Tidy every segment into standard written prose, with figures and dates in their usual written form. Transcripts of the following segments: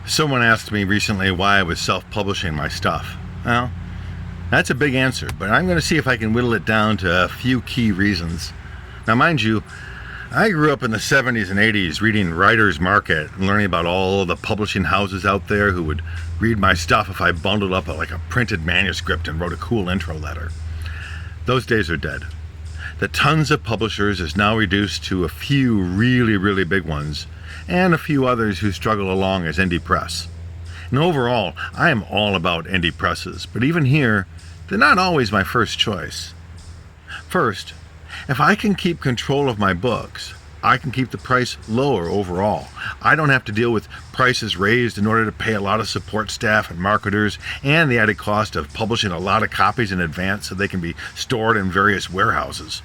Someone asked me recently why I was self-publishing my stuff. Well, that's a big answer, but I'm going to see if I can whittle it down to a few key reasons. Now, mind you, I grew up in the 70s and 80s reading Writer's Market and learning about all the publishing houses out there who would read my stuff if I bundled up like a printed manuscript and wrote a cool intro letter. Those days are dead. The tons of publishers is now reduced to a few really big ones and a few others who struggle along as indie press. And overall, I am all about indie presses, but even here, they're not always my first choice. First, if I can keep control of my books, I can keep the price lower overall. I don't have to deal with prices raised in order to pay a lot of support staff and marketers and the added cost of publishing a lot of copies in advance so they can be stored in various warehouses.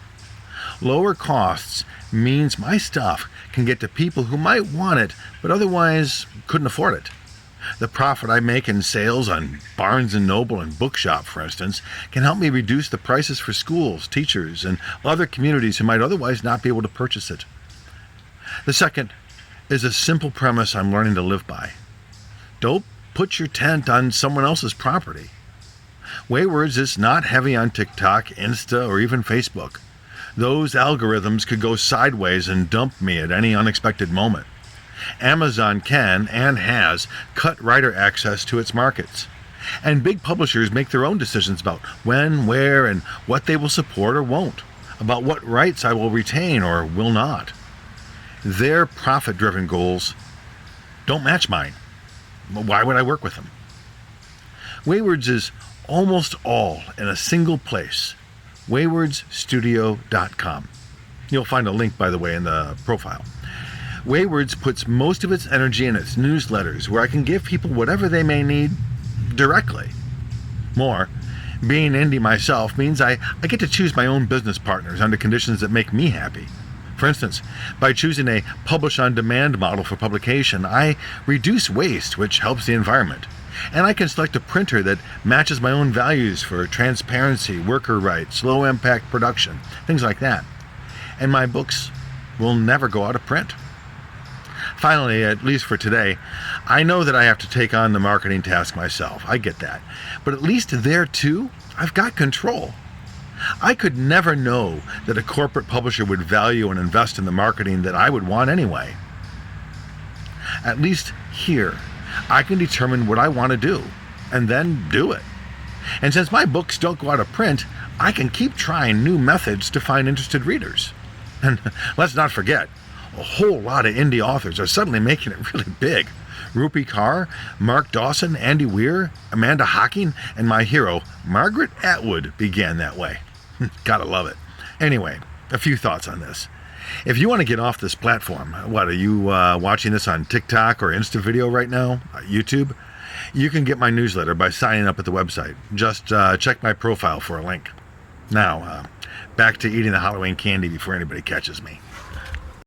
Lower costs means my stuff can get to people who might want it but otherwise couldn't afford it. The profit I make in sales on Barnes & Noble and Bookshop, for instance, can help me reduce the prices for schools, teachers, and other communities who might otherwise not be able to purchase it. The second is a simple premise I'm learning to live by. Don't put your tent on someone else's property. Waywords is not heavy on TikTok, Insta, or even Facebook. Those algorithms could go sideways and dump me at any unexpected moment. Amazon can and has cut writer access to its markets. And big publishers make their own decisions about when, where, and what they will support or won't, about what rights I will retain or will not. Their profit-driven goals don't match mine. Why would I work with them? Waywords is almost all in a single place. Waywordstudio.com. You'll find a link, by the way, in the profile. Waywords puts most of its energy in its newsletters, where I can give people whatever they may need directly. More, being indie myself means I get to choose my own business partners under conditions that make me happy. For instance, by choosing a publish-on-demand model for publication, I reduce waste, which helps the environment. And I can select a printer that matches my own values for transparency, worker rights, low-impact production, things like that. And my books will never go out of print. Finally, at least for today, I know that I have to take on the marketing task myself. I get that. But at least there, too, I've got control. I could never know that a corporate publisher would value and invest in the marketing that I would want anyway. At least here, I can determine what I want to do, and then do it. And since my books don't go out of print, I can keep trying new methods to find interested readers. And let's not forget, a whole lot of indie authors are suddenly making it really big. Rupi Kaur, Mark Dawson, Andy Weir, Amanda Hocking, and my hero, Margaret Atwood, began that way. Gotta love it. Anyway, a few thoughts on this. If you want to get off this platform, what, are you watching this on TikTok or Insta video right now? YouTube? You can get my newsletter by signing up at the website. Just check my profile for a link. Now, back to eating the Halloween candy before anybody catches me.